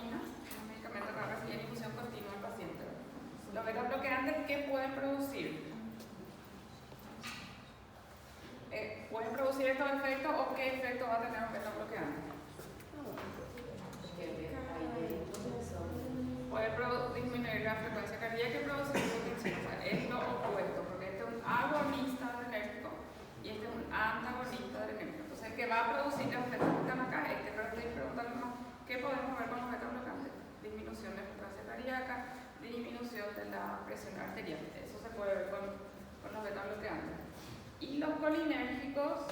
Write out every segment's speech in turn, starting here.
mesalamina, un medicamento que recibe infusión continua al paciente. Los beta bloqueantes, ¿qué pueden producir? ¿Pueden producir estos efectos o qué efecto va a tener un beta bloqueante? Puede disminuir la frecuencia cardíaca y producir hipotensión. O sea, es lo opuesto, porque este es un agonista adrenérgico y este es un antagonista adrenérgico. Entonces, el que va a producir los efectos que están acá, pero estoy preguntando más, ¿qué podemos ver con los beta bloqueantes? Disminución de frecuencia cardíaca, disminución de la presión arterial. Eso se puede ver con los beta bloqueantes. Y los colinérgicos,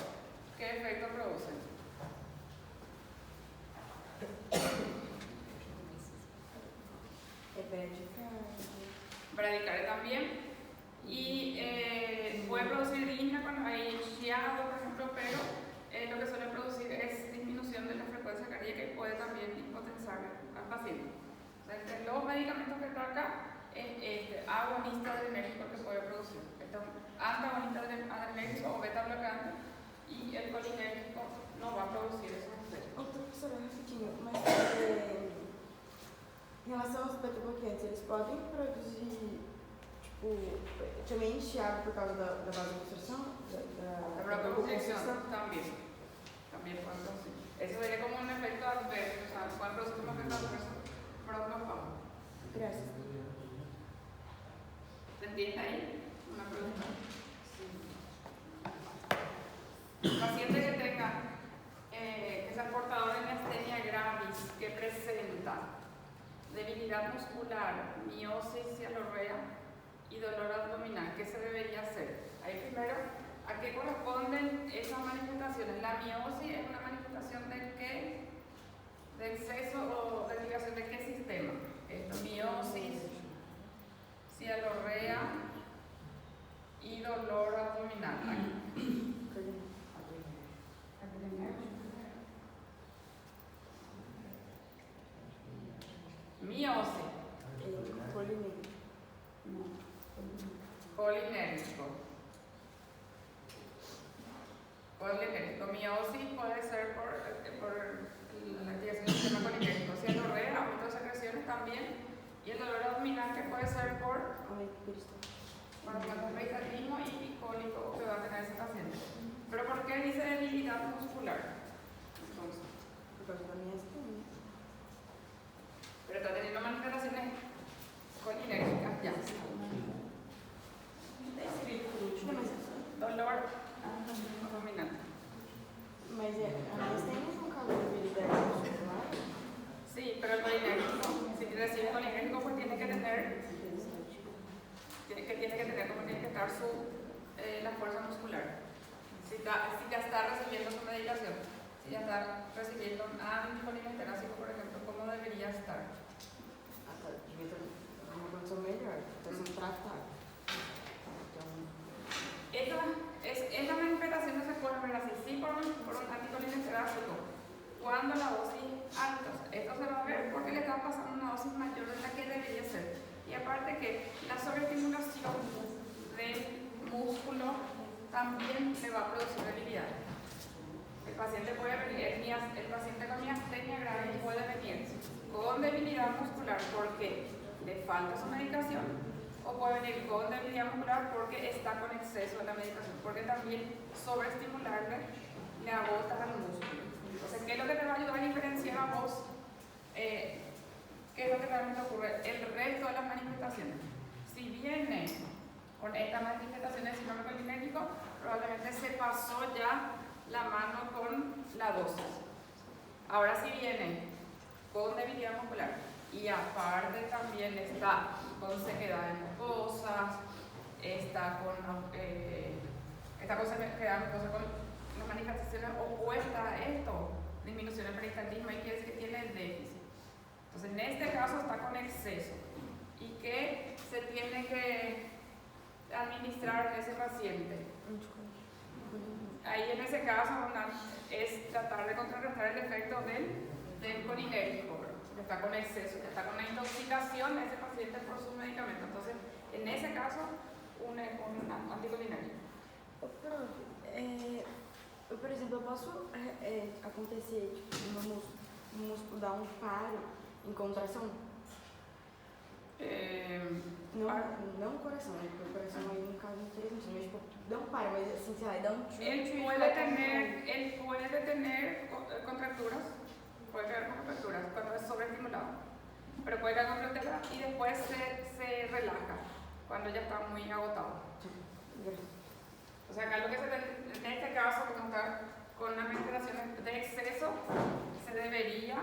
¿qué efecto producen? Bradicardia también. Y puede producir disnea cuando hay chiado, por ejemplo, pero lo que suele producir es disminución de la frecuencia cardíaca y puede también hipotensar al paciente. O sea, entre los medicamentos que está acá es este agonista adrenérgico que puede producir. Este es un antagonista adrenérgico o beta bloqueante y el colinérgico no va a producir esos efectos. Professora, rapidinho, mas em relação aos beta-bloqueantes, eles podem produzir, tipo, também chiado por causa da vasoconstrição? La broncoconstricción también pueden producir. Eso sería como un efecto adverso, o sea, pueden producir un efecto adverso pronto. Gracias. ¿Se entiende ahí? Una pregunta. Paciente que tenga, que sea portador de miastenia gravis, que presenta debilidad muscular, miosis cialorrea y dolor abdominal, ¿qué se debería hacer? Ahí primero, ¿a qué corresponden esas manifestaciones? La miosis es una manifestación de qué, de exceso o de activación de qué sistema. Miosis, cialorrea y dolor abdominal. Miosis. Colinérgico. Miosis puede ser por la activación del sistema colinérgico. Cialorrea, aumento de secreciones también. Y el dolor abdominal que puede ser por peritalismo y cólico que va a tener ese paciente. ¿Pero por qué dice debilidad muscular? Entonces, pero está teniendo manifestaciones colinérgicas ya. Dolor abdominal. Mas temos um caso de debilidade muscular? Sí, pero el colinérgico, si recibe colinérgico, pues tiene que tener como tiene que estar la fuerza muscular. Si ya está recibiendo su medicación, si ya está recibiendo un anticolinesterásico, por ejemplo, ¿cómo debería estar? Devia ter uma condição melhor, está sendo tratado. Esta manifestación no se puede ver así, sí por un anticolinesterásico, cuando la dosis alta. Esto se va a ver porque le está pasando una dosis mayor de la que debería ser. Y aparte que la sobreestimulación del músculo también le va a producir debilidad. El paciente puede venir, el paciente con miastenia gravis puede venir con debilidad muscular porque le falta su medicación, o puede venir con debilidad muscular porque está con exceso de la medicación, porque también sobreestimularle le agota al músculo. Entonces, ¿qué es lo que te va a ayudar a diferenciar a vos? ¿Qué es lo que realmente ocurre? El resto de las manifestaciones. Si viene con estas manifestaciones de síndrome colinérgico, probablemente se pasó ya la mano con la dosis. Ahora si viene con debilidad muscular y aparte también está con sequedad de mucosas, está con sequedad de mucosas con las manifestaciones opuestas a esto, disminución del peristaltismo, y quiere decir que tiene déficit. Entonces en este caso está con exceso y que se tiene que administrar a ese paciente. Ahí en ese caso es tratar de contrarrestar el efecto del colinérgico, que está con exceso, que está con una intoxicación de ese paciente por su medicamento. Entonces, en ese caso, un anticolinérgico. Por exemplo, eu posso acontecer tipo, no músculo dar um paro Contração? Não coração, né? Porque o coração aí no caso não seria mas tipo, não para, mas assim, sei lá, dá un tweet. Él puede tener contracturas, puede tener contracturas cuando es sobreestimulado, pero puede tener contracturas y después se relaja cuando ya está muy agotado. O sea, acá lo que en este caso, como está con una medicación de exceso, se debería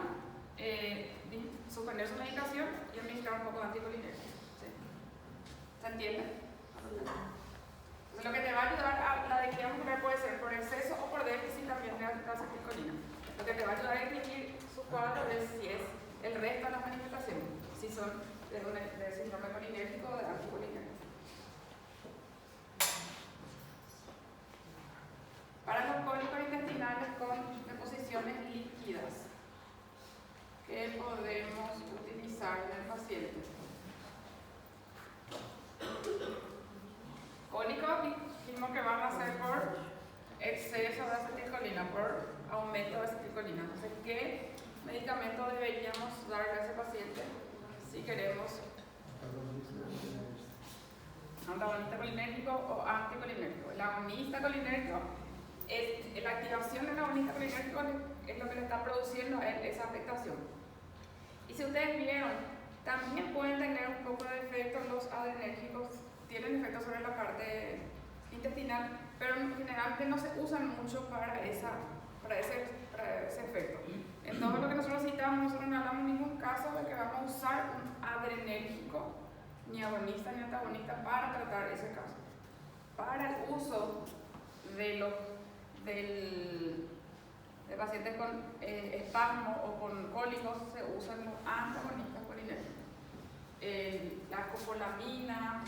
suspender su medicación y administrar un poco de anticolinérgico. ¿Sí? ¿Se entiende? Entonces, lo que te va a ayudar a la debilidad muscular puede ser por exceso o por déficit también de acetilcolina. Lo que te va a ayudar a definir su cuadro es si es el resto de las manifestaciones, si son de síndrome colinérgico o de anticolinérgico. Para los cólicos intestinales con deposiciones líquidas, ¿qué podemos utilizar en el paciente? Cólicos dijimos que van a ser por exceso de acetilcolina, por aumento de acetilcolina. Entonces, ¿qué medicamento deberíamos darle a ese paciente si queremos antagonista colinérgico o anticolinérgico? El agonista colinérgico, la activación del agonista colinérgico es lo que le está produciendo a él esa afectación. Y si ustedes vieron, también pueden tener un poco de efecto los adrenérgicos, tienen efecto sobre la parte intestinal, pero generalmente no se usan mucho para ese efecto. En todo lo que nosotros citamos, nosotros no hablamos en ningún caso de que vamos a usar un adrenérgico, ni agonista ni antagonista, para tratar ese caso. Para el uso de pacientes con espasmo o con cólicos se usan los antagonistas colinérgicos. La copolamina,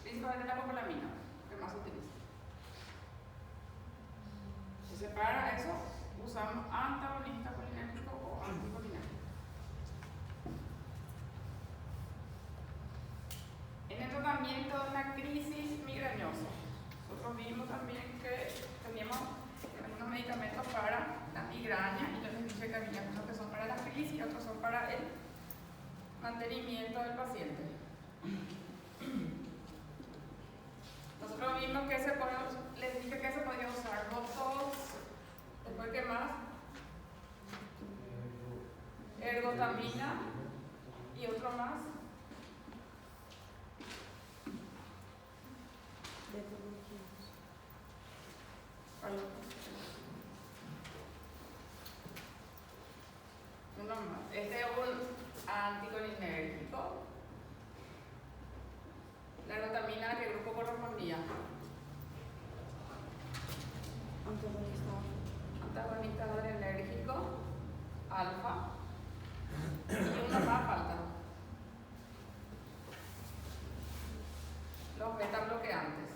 principalmente la copolamina, que más se utiliza. Entonces, para eso usamos antagonista colinérgico o anticolinérgico. En el tratamiento de la crisis migrañosa, nosotros vimos también que teníamos algunos medicamentos para la migraña y yo les dije que había unos que son para la crisis y otros son para el mantenimiento del paciente. Nosotros vimos que les dije que se podía usar Botox, después ¿qué más? Ergotamina y otro más. Uno más. Este es un anticolinérgico. La ergotamina, ¿a qué grupo correspondía? Antagonista adrenérgico, alfa. Y uno más falta. Los beta bloqueantes.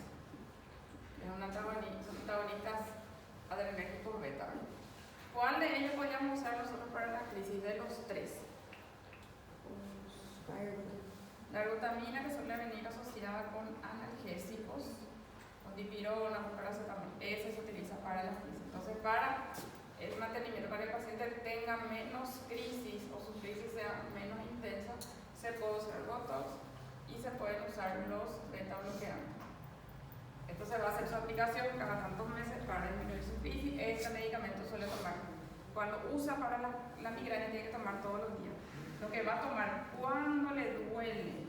Son antagonistas adrenérgicos beta. ¿Cuál de ellos podríamos usar nosotros para la crisis? De los tres. La ergotamina, que suele venir asociada con analgésicos, con dipirona, con paracetamol, ese se utiliza para la crisis. Entonces, para el mantenimiento, para que el paciente tenga menos crisis o su crisis sea menos intensa, se puede usar Botox y se pueden usar los beta bloqueantes. Esto se va a hacer su aplicación cada tantos meses para disminuir su crisis. Este medicamento suele tomar, cuando usa para la migraña, tiene que tomar todos los días. Lo que va a tomar cuando le duele,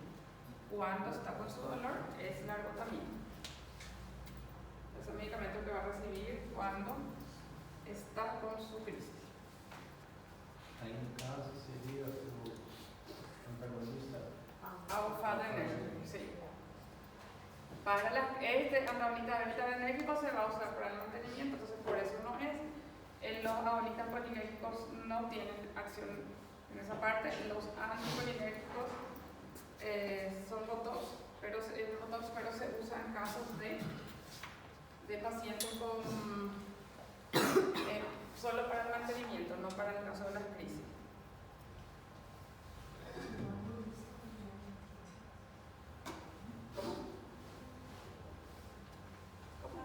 cuando está con su dolor, es la ergotamina. Es el medicamento que va a recibir cuando está con su crisis. Aí no caso seria o antagonista Alfa-adrenérgico, sí. Para este antagonista beta-adrenérgico se va a usar para el mantenimiento, entonces por eso no es. Los agonistas colinérgicos no tienen acción en esa parte. Los anticolinérgicos son Botox, pero se usa en casos de pacientes con solo para el mantenimiento, no para el caso de las crisis. ¿Cómo?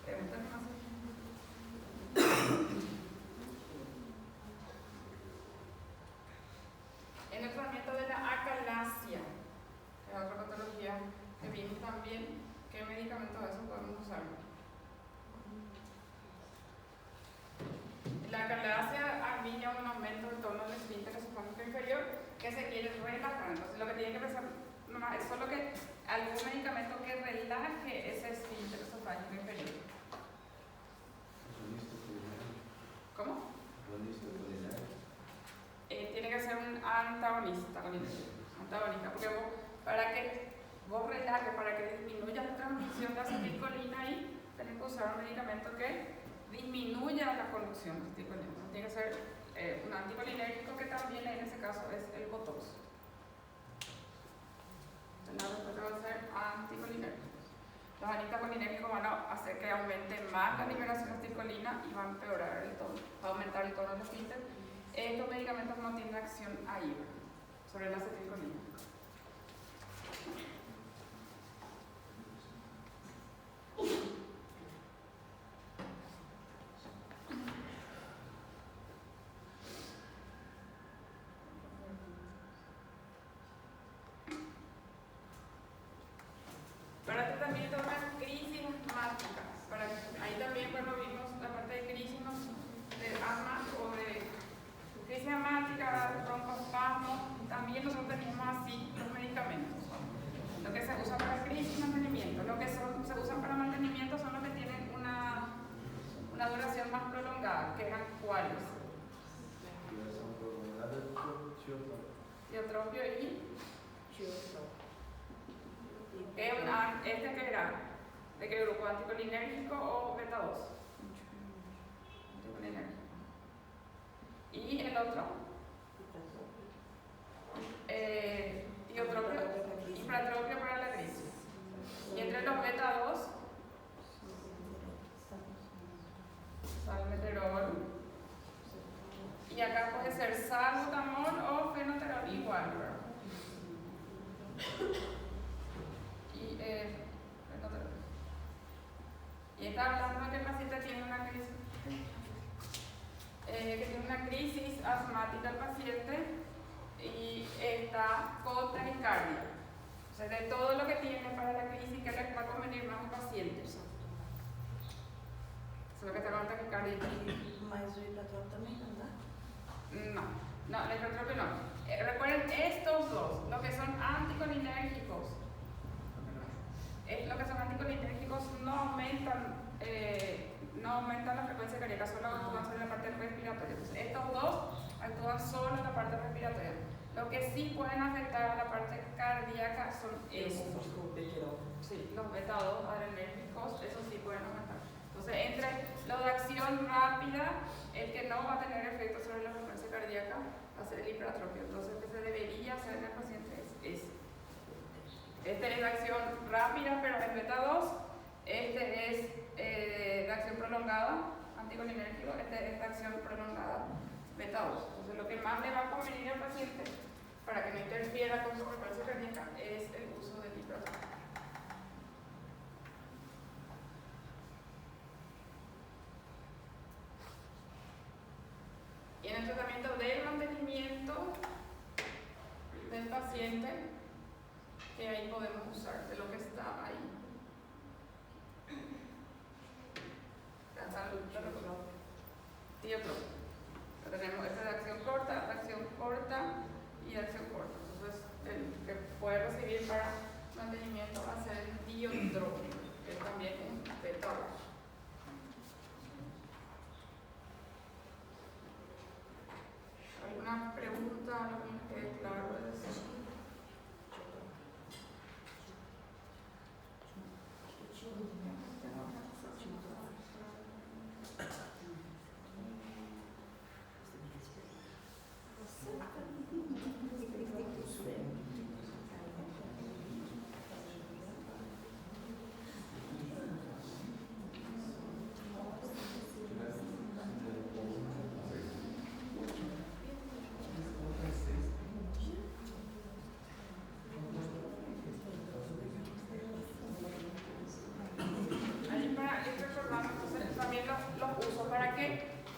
Pregúntame más. galaxia albina un aumento del tono del esfínter esofágico inferior que se quiere relajar. Entonces lo que tiene que pensar nomás es solo que algún medicamento que relaje ese esfínter esofágico inferior. ¿Cómo? Tiene que ser un antagonista, porque para que vos relajes, para que disminuya la transmisión de acetilcolina ahí, tenés que usar un medicamento que disminuya la conducción de acetilcolina. Tiene que ser un anticolinérgico que también en ese caso es el Botox. La respuesta va a ser anticolinérgicos. Los anticolinérgicos van a hacer que aumente más la liberación de acetilcolina y van a empeorar el tono, va a aumentar el tono del esfínter. Estos medicamentos no tienen acción ahí sobre la acetilcolina. Para tratamiento de una crisis asmática, ahí también cuando vimos la parte de crisis de asma o de crisis asmática, broncoespasmo, también nosotros tenemos así los medicamentos. Lo que se usa para crisis y mantenimiento, lo que se usan para mantenimiento son los que tienen una duración más prolongada, que eran cuáles. Tiotropio y este que era, ¿de qué grupo? ¿Anticolinérgico o beta 2? Anticolinérgico. Y el otro, tiotropio, infratropio para la crisis. Y entre los beta 2, salmeterol. Y acá puede ser salbutamol o fenoterol igual, ¿verdad? Y está hablando de que el paciente tiene una crisis, asmática el paciente y está con taquicardia. O sea, de todo lo que tiene para la crisis que le va a convenir más al paciente. Eso es lo que está con taquicardia. Mas o hipotrópico também não dá? No, el hipotrópico no. Recuerden estos dos, lo que son anticolinérgicos. Lo que son anticolinérgicos no aumentan la frecuencia cardíaca, solo actúan sobre la parte respiratoria. Entonces, estos dos actúan solo en la parte respiratoria. Lo que sí pueden afectar a la parte cardíaca son estos. Sí, los beta 2 adrenérgicos, esos sí pueden aumentar. Entonces, entre lo de acción rápida, el que no va a tener efecto sobre la frecuencia cardíaca va a ser el hipertropio. Entonces, el que se debería hacer en el paciente es ese. Este es de acción rápida, pero es beta 2. Este es de acción prolongada, anticolinérgico. Este es de acción prolongada, beta 2. Entonces, lo que más le va a convenir al paciente para que no interfiera con su frecuencia cardíaca es el uso del hipertropio. Y en el tratamiento del mantenimiento del paciente, que ahí podemos usar de lo que está ahí. Tiotropio. Tenemos este de acción corta y de acción corta. Entonces, el que puede recibir para mantenimiento va a ser el tiotropio, que también es beta 2. ¿Alguna pregunta? ¿Alguna que quede claro de eso?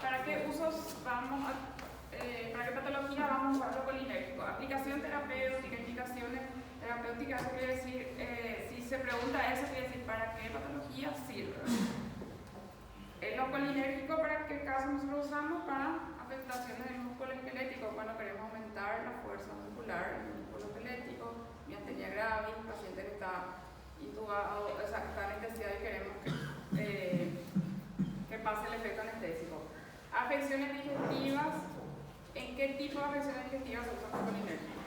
¿Para qué usos vamos para qué patología vamos a usar lo colinérgico? Aplicación terapéutica, indicaciones terapéuticas, eso quiere decir, si se pregunta eso, quiere decir, ¿para qué patología sirve? Los colinérgicos, ¿para qué caso nosotros usamos? Para afectaciones del músculo esquelético, cuando queremos aumentar la fuerza muscular del músculo esquelético, miastenia gravis, paciente que está intubado, o sea, que está anestesiado y queremos que pase el efecto anestésico. Afecciones digestivas, ¿en qué tipo de afecciones digestivas se usa el colinérgico?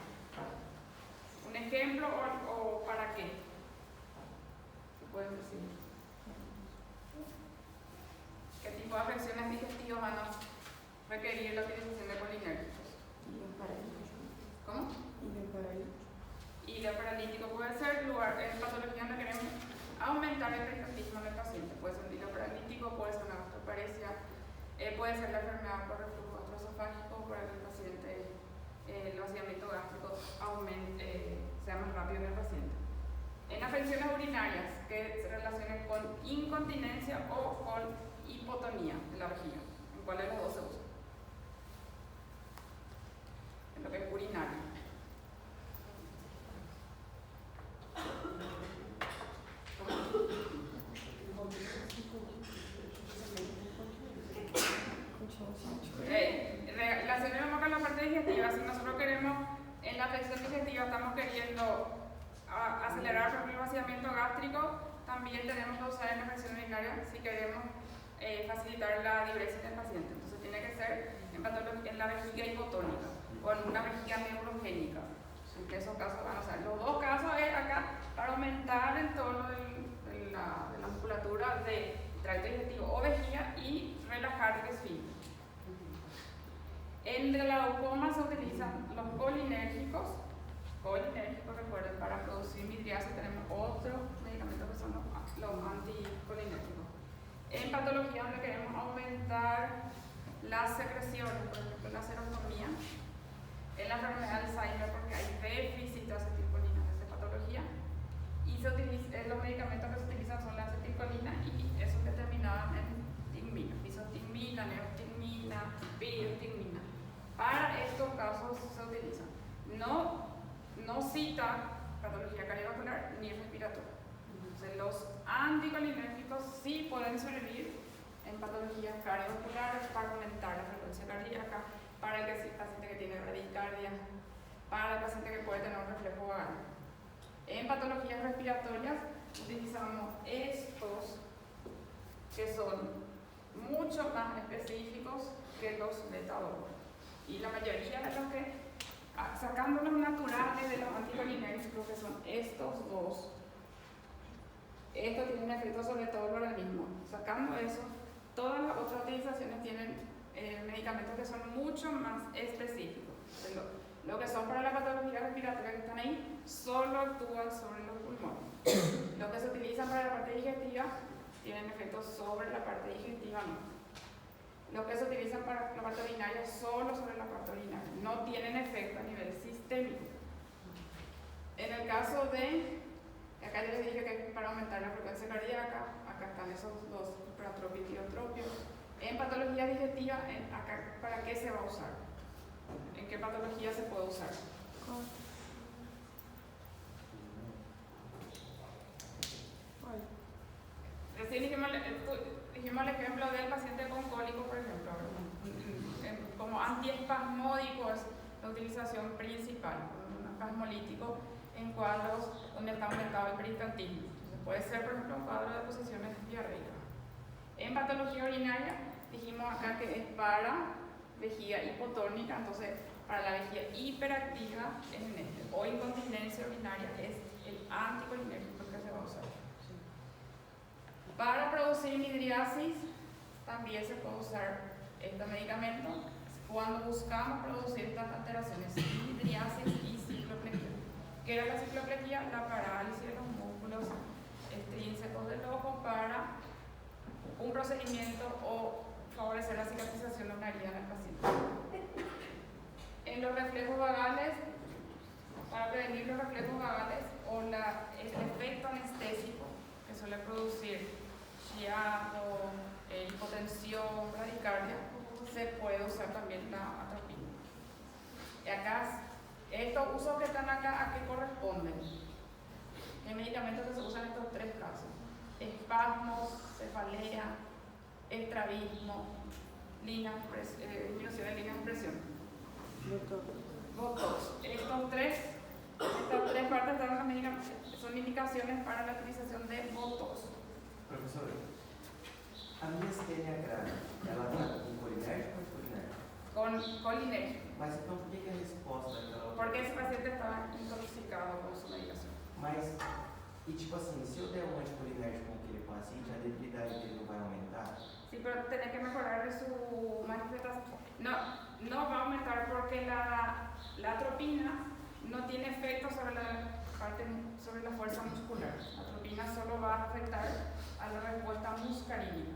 ¿Un ejemplo o para qué? ¿Qué pueden decir? ¿Qué tipo de afecciones digestivas van a requerir la utilización de colinérgicos? ¿Cómo? Hígado paralítico puede ser en patología donde queremos aumentar el peristaltismo del paciente. Puede ser un hígado paralítico, puede ser una gastroparesia, puede ser la enfermedad por reflujo gastroesofágico para que el paciente, el vaciamiento gástrico sea más rápido en el paciente. En afecciones urinarias que se relacionen con incontinencia o con hipotonía de la vejiga, ¿en cuál de los dos se usa? En lo que es urinario. Relacionemos con la parte digestiva. Si nosotros queremos, en la afección digestiva, estamos queriendo acelerar por ejemplo, el vaciamiento gástrico, también tenemos que usar en la afección urinaria si queremos facilitar la diuresis del paciente. Entonces tiene que ser en la vejiga hipotónica o en una vejiga neurogénica. En esos casos van a ser. Los dos casos es acá para aumentar el tono de la musculatura de tracto digestivo o vejiga y relajar el esfínter. En el glaucoma se utilizan los colinérgicos, recuerden, para producir midriasis tenemos otros medicamentos que son los anticolinérgicos. En patología donde queremos aumentar las secreciones, por ejemplo la serotonía, en la enfermedad de Alzheimer porque hay déficit de acetilcolina en esta patología, y los medicamentos que se utilizan son la acetilcolina y esos determinados en tigmina, bisostigmina, neostigmina, piriostigmina. Para estos casos se utilizan. No cita patología cardiovascular ni respiratoria. Entonces, los anticolinérgicos sí pueden servir en patologías cardiovasculares para aumentar la frecuencia cardíaca, para el paciente que tiene bradicardia, para el paciente que puede tener un reflejo vagal. En patologías respiratorias utilizamos estos que son mucho más específicos que los beta-2. Y la mayoría de los que, sacando los naturales de los anticolinérgicos, que son estos dos, estos tienen efecto sobre todo el organismo. Sacando eso, todas las otras utilizaciones tienen medicamentos que son mucho más específicos. Lo que son para la patología respiratoria que están ahí, solo actúan sobre los pulmones. Lo que se utilizan para la parte digestiva tienen efectos sobre la parte digestiva, no. Los que se utilizan para la parte urinaria solo sobre la parte urinaria, no tienen efecto a nivel sistémico. En el caso de, acá yo les dije que para aumentar la frecuencia cardíaca, acá están esos dos, hipertropio y diotropio. En patología digestiva, acá, ¿para qué se va a usar? ¿En qué patología se puede usar? Recién dijimos el ejemplo del paciente con cólico, por ejemplo, como antiespasmódico es la utilización principal, un espasmolítico en cuadros donde está aumentado el peristaltismo. Entonces puede ser, por ejemplo, un cuadro de posiciones diarreicas. En patología urinaria dijimos acá que es para vejiga hipotónica, entonces para la vejiga hiperactiva es en este, o incontinencia urinaria es el anticolinérgico que se va a usar. Para producir midriasis también se puede usar este medicamento cuando buscamos producir estas alteraciones, midriasis y cicloplegia. ¿Qué era la cicloplegia? La parálisis de los músculos extrínsecos del ojo para un procedimiento o favorecer la cicatrización de una herida en el paciente. En los reflejos vagales, para prevenir los reflejos vagales o el efecto anestésico que suele producir chiado, hipotensión, bradicardia, se puede usar también la atropina. Y acá, estos usos que están acá, ¿a qué corresponden? ¿Qué medicamentos que se usan en estos tres casos? Espasmos, cefalea, estrabismo, disminución de líneas de presión. Botox. Estas tres partes son indicaciones para la utilización de Botox. Professor, a miastenia grave, ela está com colinérgico ou colinérgico? Con colinérgico. Mas então por que a resposta daquela outra? Porque ese paciente estaba intoxicado con su medicación. Mas, e tipo assim, se eu der um anticolinérgico naquele paciente, a debilidade dele não vai aumentar? Sí, pero tiene que mejorar su manifestación. No va a aumentar porque la atropina no tiene efecto sobre la fuerza muscular. La atropina solo va a afectar a la respuesta muscarínica.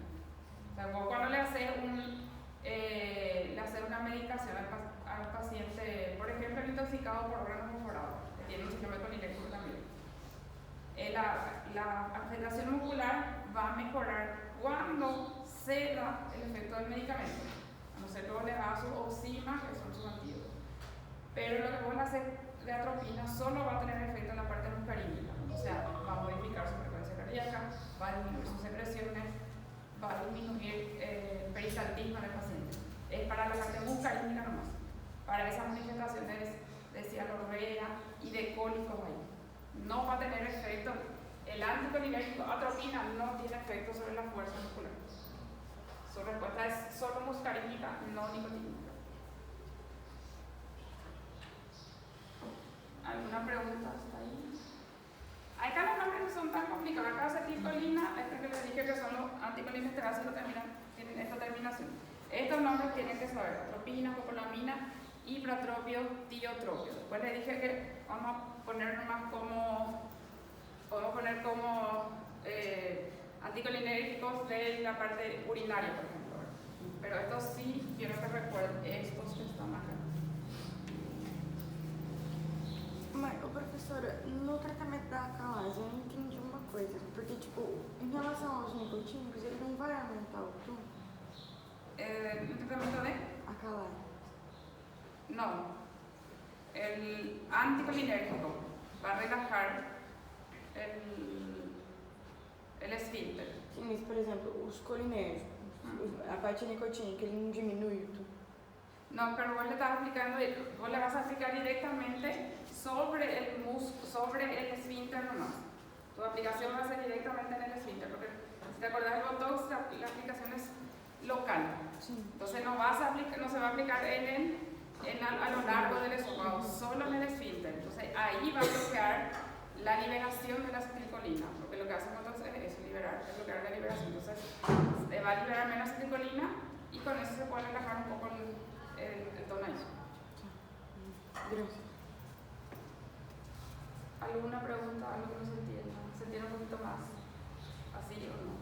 O sea, vos cuando le haces una medicación al paciente, por ejemplo, intoxicado por órgano perforado, que tiene un síndrome colinérgico también, la afectación muscular va a mejorar cuando ceda el efecto del medicamento. A no ser que vos le hagas sus oximas, que son sus antídotos. Pero lo que vos le haces de atropina solo va a tener efecto en la parte muscarínica. O sea, va a modificar su frecuencia cardíaca, va a disminuir sus secreciones, va a disminuir el peristaltismo en el paciente. Es para la parte muscarínica nomás. Para esas manifestaciones de cianorrea y de cólicos ahí. No va a tener efecto. El anticolinérgico atropina no tiene efecto sobre la fuerza muscular. Su respuesta es solo muscarínica, no nicotínica. ¿Alguna pregunta hasta ahí? Acá los nombres no son tan complicados. Acá acetilcolina, es que les dije que son los anticolinesteroles que tienen esta terminación. Estos nombres tienen que saber: atropina, copolamina y pratropio, tiotropio. Después les dije que vamos a poner nomás podemos poner como anticolinérgicos de la parte urinaria, por ejemplo. Pero estos sí quiero que recuerden, estos que están acá. Mas, professora, no tratamento da calase eu não entendi uma coisa, porque, tipo, em relação aos nicotínicos, ele não vai aumentar o tom? ¿El tratamiento de? A calase. No. El anticolinérgico va a relajar el esfínter. Sim, mas, por exemplo, os colinérgicos, a parte nicotínica, ele não diminui o tom? No, pero vos le estás aplicando, vos le vas a aplicar directamente sobre el esfínter nomás. Tu aplicación va a ser directamente en el esfínter, porque si te acordás del Botox, la aplicación es local. Sí. Entonces no se va a aplicar a lo largo del esófago, solo en el esfínter. Entonces ahí va a bloquear la liberación de la acetilcolina, porque lo que hace el Botox es bloquear la liberación. Entonces se va a liberar menos acetilcolina y con eso se puede relajar un poco el tono ahí. Gracias. ¿Alguna pregunta? ¿Algo que no se entienda? ¿Se entiende un poquito más? ¿Así o no?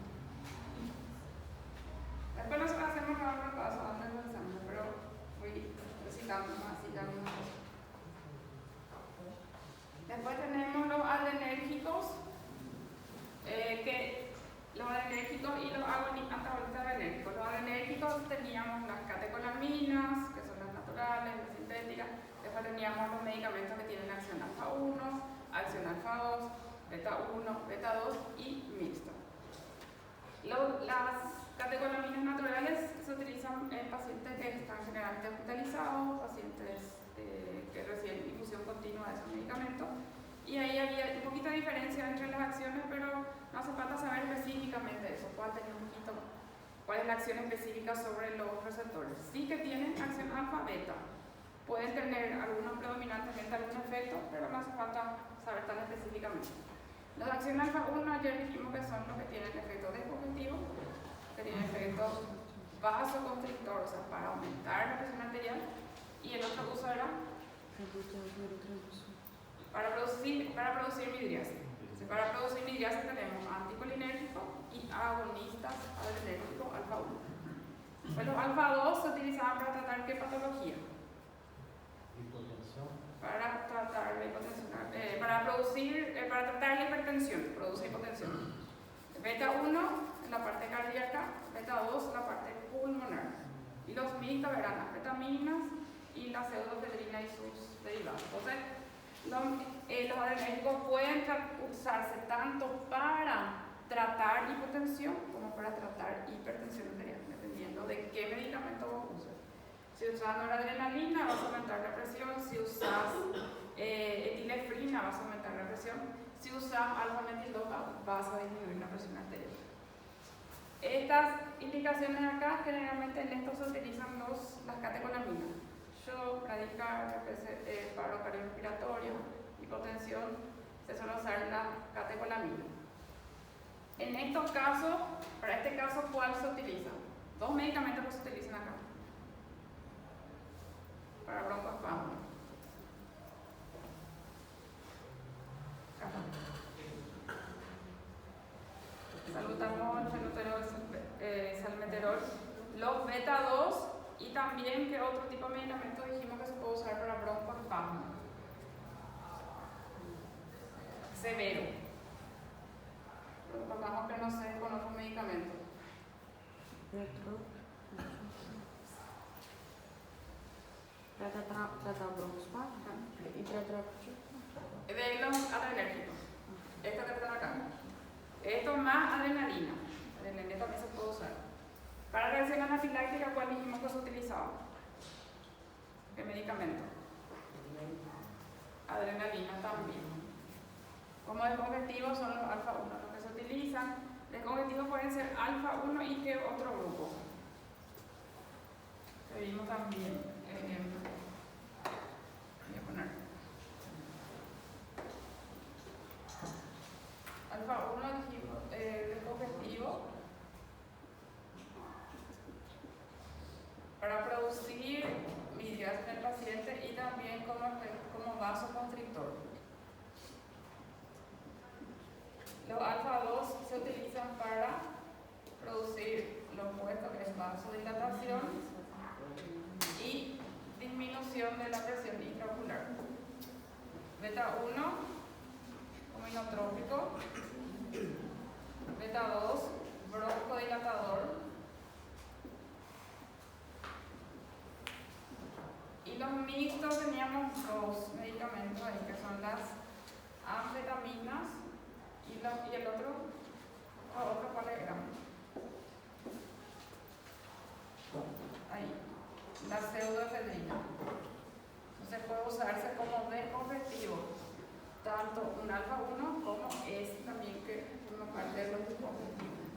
Después nos hacemos un repaso antes del examen, pero voy recitando más y ya algunas cosas. Después tenemos los adrenérgicos, los adrenérgicos y los antagonistas adrenérgicos. Los adrenérgicos teníamos las catecolaminas, que son las naturales, las sintéticas. Después teníamos los medicamentos que tienen acción alfa 1, acción alfa 2, beta 1, beta 2 y mixta. Las catecolaminas naturales se utilizan en pacientes que están generalmente hospitalizados, pacientes que reciben infusión continua de esos medicamentos. Y ahí había un poquito de diferencia entre las acciones, pero no hace falta saber específicamente eso, cuál es la acción específica sobre los receptores. Sí que tienen acción alfa-beta, pueden tener algunos predominantemente algún efecto, pero no hace falta saber tan específicamente. Los de acción alfa-1 ayer dijimos que son los que tienen efecto descogestivo, que tienen efecto vasoconstrictor, o sea, para aumentar la presión arterial, y el otro uso era para producir midriasis. Para producir midriasis tenemos anticolinérgico y agonistas adrenérgicos alfa 1. Pues los alfa 2 se utilizaban para tratar qué patología? Hipotensión. Para tratar la hipotensión, para tratar la hipertensión, produce hipotensión. Beta 1 en la parte cardíaca, beta 2 en la parte pulmonar. Y los mixtos verán las betaminas y la pseudoefedrina y sus derivados. Entonces, los adrenérgicos pueden usarse tanto para tratar hipotensión como para tratar hipertensión arterial, dependiendo de qué medicamento vos uses. Si usas noradrenalina vas a aumentar la presión, si usas etilefrina vas a aumentar la presión, si usas alfa-metildopa vas a disminuir la presión arterial. Estas indicaciones acá, generalmente en esto se utilizan las catecolaminas: shock, bradicardia, paro cardiorrespiratorio, hipotensión, se suele usar la catecolamina. En estos casos, para este caso, ¿cuál se utiliza? Dos medicamentos que se utilizan acá para broncoespasmo. Salbutamol, fenoterol, salmeterol, los beta 2 y también que otro tipo de medicamento dijimos que se puede usar para broncoespasmo severo. Recordamos que no se con otro medicamento. Para tratar broncoespasmo y para tratar De los adrenérgicos. Esto que están acá. Esto más adrenalina. Adrenalina también se puede usar. Para reacción anafiláctica, ¿cuál dijimos que se utilizaba? ¿Qué medicamento? Adrenalina también. Como descongestivos son los alfa 1 los que se utilizan. Descongestivos pueden ser alfa 1 y ¿qué otro grupo? Que vimos también. Voy a poner alfa 1 dijimos descongestivo para producir midriasis en el paciente y también como vasoconstrictor. Los alfa 2 se utilizan para producir lo opuesto, que es vasodilatación y disminución de la presión intraocular. Beta 1, hominotrópico. Beta 2, broncodilatador. Y los mixtos teníamos dos medicamentos ahí, que son las anfetaminas y el otro ¿cuál era? Ahí, la pseudoefedrina. Entonces puede usarse como descongestivo, tanto un alfa 1 como también que forma parte de los descongestivos.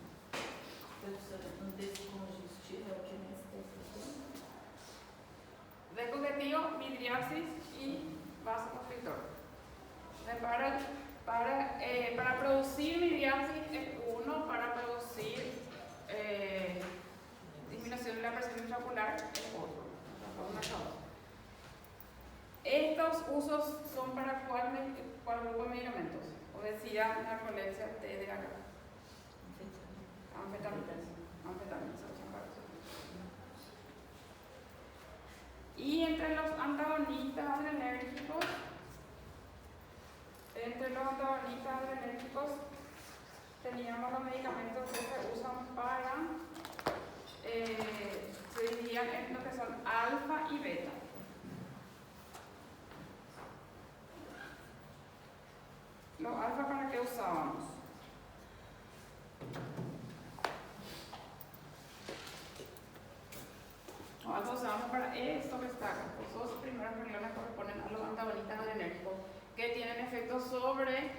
Um descongestivo é o que anestesia? Descongestivo, midriasis y vasoconstrictor. Para producir midriasis es uno, para producir disminución de la presión intraocular es otro. Estos usos son para cuál grupo de medicamentos: obesidad, narcolepsia, TDAH, anfetaminas se usan para eso. Y entre los antagonistas adrenérgicos, teníamos los medicamentos que se usan para, se dividían en lo que son alfa y beta. Los alfa, ¿para qué usábamos? Los alfa usábamos para esto que está acá. Los dos primeros renglones corresponden a los antagonistas adrenérgicos que tienen efectos sobre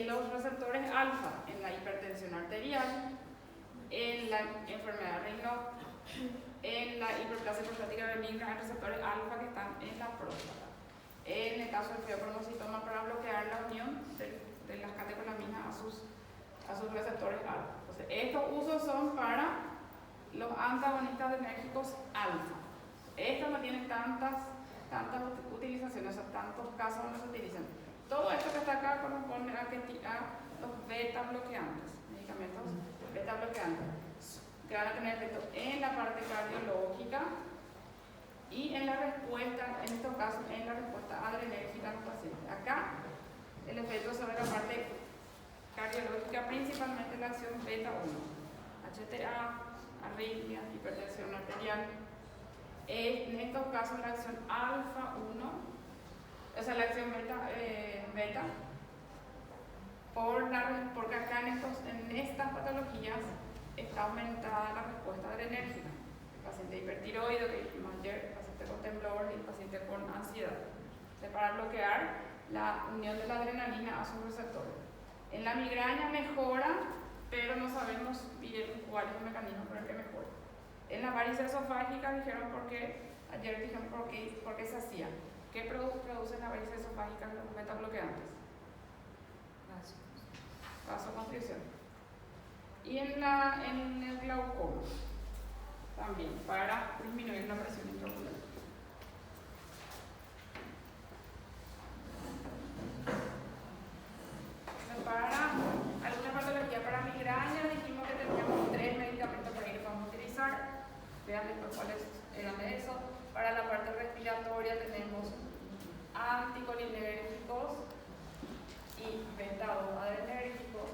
los receptores alfa en la hipertensión arterial, en la enfermedad renal, en la hiperplasia prostática benigna, en receptores alfa que están en la próstata. En el caso del fibropromocitoma, para bloquear la unión de las catecolaminas a sus receptores alfa. Entonces, estos usos son para los antagonistas adrenérgicos alfa. Estos no tienen tantas utilizaciones, o sea, tantos casos donde se utilizan. Todo esto que está acá corresponde a los beta bloqueantes, medicamentos beta bloqueantes, que van a tener efecto en la parte cardiológica y en la respuesta, en estos casos, en la respuesta adrenérgica a los pacientes. Acá, el efecto sobre la parte cardiológica, principalmente la acción beta 1, HTA, arritmia, hipertensión arterial. En estos casos, la acción alfa 1, o sea, la acción beta porque acá en estas patologías está aumentada la respuesta adrenérgica. El paciente hipertiroideo, que dijimos ayer, el paciente con temblor y el paciente con ansiedad. Para bloquear la unión de la adrenalina a sus receptores. En la migraña mejora, pero no sabemos bien cuál es el mecanismo por el que mejora. En la varices esofágica dijeron ayer dijeron por qué se hacía. ¿Qué producen las varices esofágicas los betabloqueantes? Vasoconstricción. Y en el glaucoma también, para disminuir la presión intraocular. Para alguna patología, para migraña dijimos que teníamos 3 medicamentos para ir vamos a utilizar. Vean después cuáles eran de eso. Para la parte respiratoria tenemos anticolinérgicos y beta-2 adrenérgicos.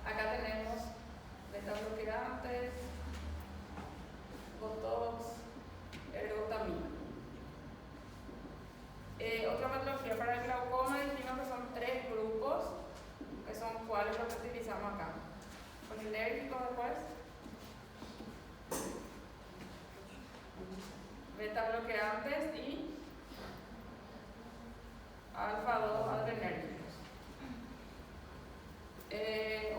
Acá tenemos beta-bloqueantes, botox, ergotamina. Otra patología para el glaucoma dijimos que son 3 grupos, que son cuáles los que utilizamos acá. Colinérgicos después, beta bloqueantes y alfa-2 adrenérgicos.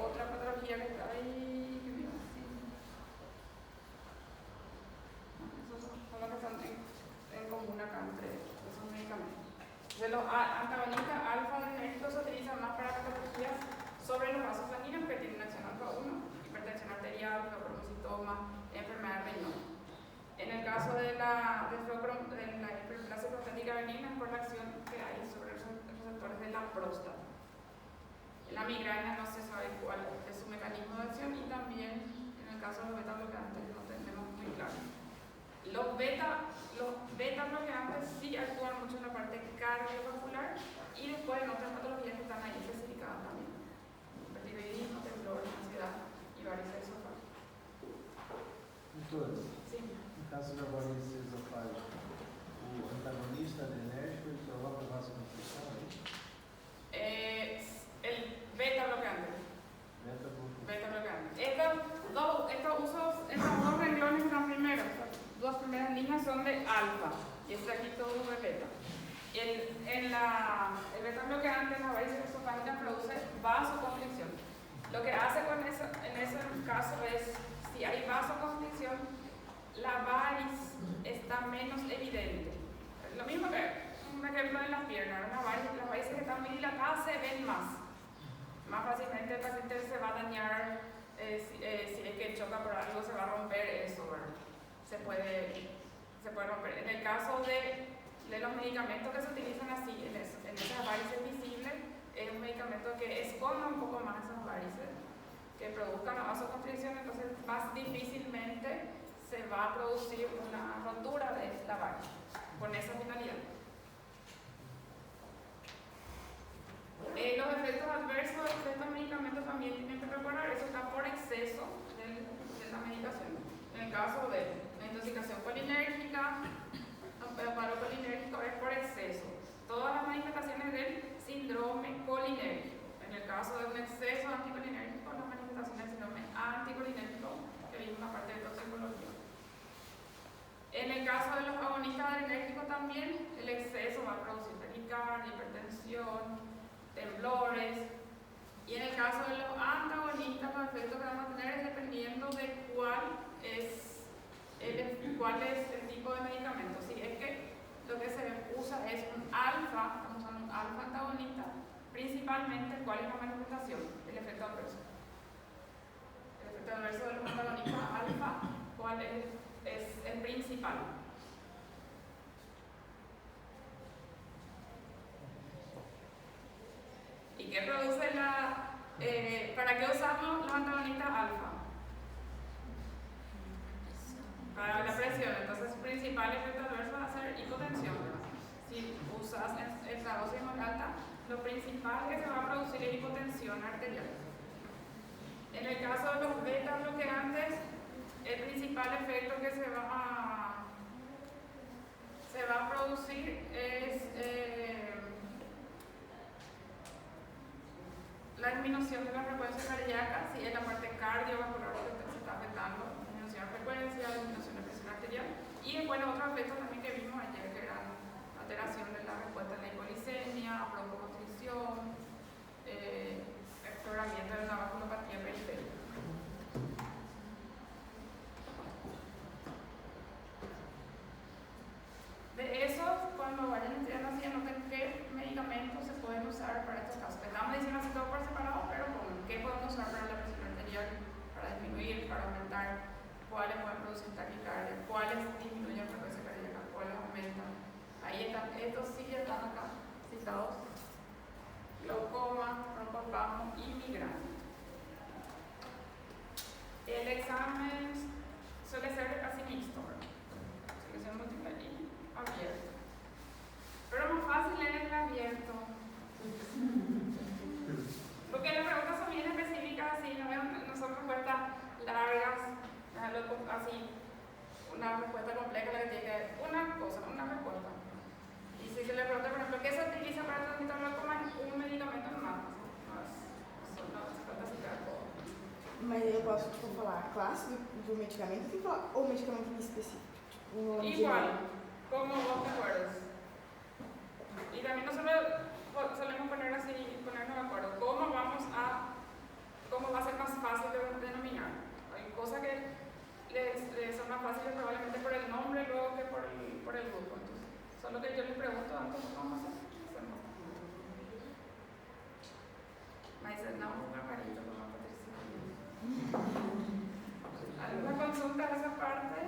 Otra patología que está ahí, ¿qué me iba a decir? Esos son los que están en común acá entre esos medicamentos. De los antagonistas alfa-adrenérgicos se utilizan más para patologías sobre los vasos sanguíneos que tienen acción alfa-1, hipertensión arterial, neurocitoma, enfermedad renal. En el caso de la hiperplasia prostática benigna es por la acción que hay sobre los receptores de la próstata. En la migraña no se sabe cuál es su mecanismo de acción y también en el caso de los beta-bloqueantes no tenemos muy claro. Los beta-bloqueantes sí actúan mucho en la parte cardiovascular y después en otras patologías que están ahí especificadas también. Hipertiroidismo, temblor, ansiedad y varices esofágicas. Doutora, Sí. no caso da varice esofágica, o antagonista adrenérgico ele provoca vasoconstricção, é isso? El beta-bloqueante. Beta-bloqueante. Estos dos renglones están primeros. Las 2 primeras líneas son de alfa y este aquí todo es de beta. El beta-bloqueante en las varices esofágicas produce vasoconstricción. Lo que hace en ese caso es, si hay vasoconstricción, la variz está menos evidente. Lo mismo que un ejemplo en las piernas, las varices que están muy dilatadas se ven más fácilmente el paciente se va a dañar, si es que choca por algo se va a romper eso, ¿verdad? Se puede romper. En el caso de los medicamentos que se utilizan así, en esas varices visibles, es un medicamento que esconda un poco más esas varices, que produzcan una vasoconstricción, entonces más difícilmente se va a producir una rotura de la variz con esa finalidad. Los efectos adversos de estos medicamentos también tienen que recordar, eso está por exceso de la medicación. En el caso de la intoxicación colinérgica, el paro colinérgico es por exceso. Todas las manifestaciones del síndrome colinérgico. En el caso de un exceso anticolinérgico, las manifestaciones del síndrome anticolinérgico, que vimos la parte de toxicología. En el caso de los agonistas adrenérgicos también, el exceso va a producir taquicardia, hipertensión, temblores, y en el caso de los antagonistas, los efectos que van a tener es dependiendo de cuál es el tipo de medicamento. Si es que lo que se usa es un alfa, estamos usando un alfa antagonista, principalmente, ¿cuál es la manifestación? El efecto adverso. El efecto adverso de los antagonistas alfa, ¿cuál es el principal? ¿Y qué produce para qué usamos los antagonistas alfa? Para la presión. Entonces, el principal efecto adverso va a ser hipotensión. Si usas esta dosis más alta, lo principal que se va a producir es hipotensión arterial. En el caso de los beta bloqueantes, el principal efecto que se va a producir es disminución de la frecuencia cardíaca, si es la parte cardiovascular lo que se está afectando, disminución de frecuencia, disminución de presión arterial, y después los otros efectos también que vimos ayer, que eran alteración de la respuesta a la hipoglicemia, broncoconstricción, exploramiento de la vasculopatía periférica. De esos, cuando vayan estudiando así, anoten qué medicamentos se pueden usar para estos casos. Estamos diciendo así todo por separado, pero con qué podemos usar para la presión arterial, para disminuir, para aumentar, cuáles pueden producir taquicardia, cuáles disminuyen la frecuencia cardíaca, cuáles aumentan. Ahí están, estos sí ya están acá citados: glaucoma, broncoespasmo y migraña. El examen suele ser casi mixto, ¿verdad? Selección múltiple y abierto. Pero más fácil es el abierto. Porque las preguntas son bien específicas, así, no son respuestas largas, así, una respuesta compleja, la que tiene una cosa, una respuesta. Y si se le pregunta, por ejemplo, ¿qué se utiliza para transmitir glaucoma? Un medicamento nomás. No hace falta citar todo. Mas eu posso, tipo, falar a classe do medicamento, tem que falar o medicamento em específico. Tipo, Igual, como vos te acuerdas. Y también nosotros solemos ponernos de acuerdo. ¿Cómo va a ser más fácil de denominar? Hay cosas que son más fáciles probablemente por el nombre y luego que por el grupo. Entonces, solo que yo les pregunto antes, ¿cómo hacemos? Me dicen, no, un pajarito, como Patricia. ¿Alguna consulta a esa parte?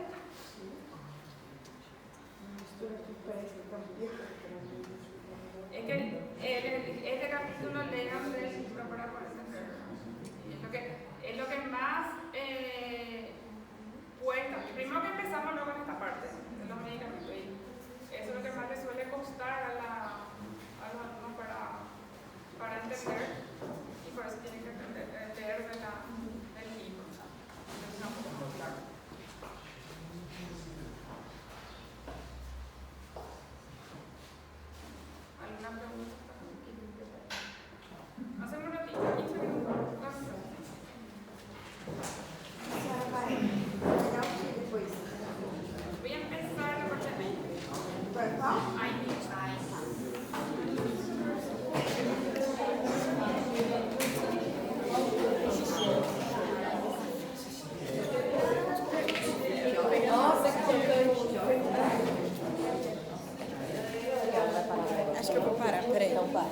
Es que este capítulo lean del libro para poder entenderlo. Es lo que más cuesta. Primero que empezamos luego en esta parte de los medicamentos. Y eso es lo que más le suele costar a los alumnos para entender. Y por eso tienen que leer del libro. Entonces es un poco más claro. ¿Alguna pregunta? Hacemos un ratito, 15 minutos. A senhora vai olhar o que depois? Voy a empezar la parte de Vai qual? Acho que eu vou parar, peraí. Então vai.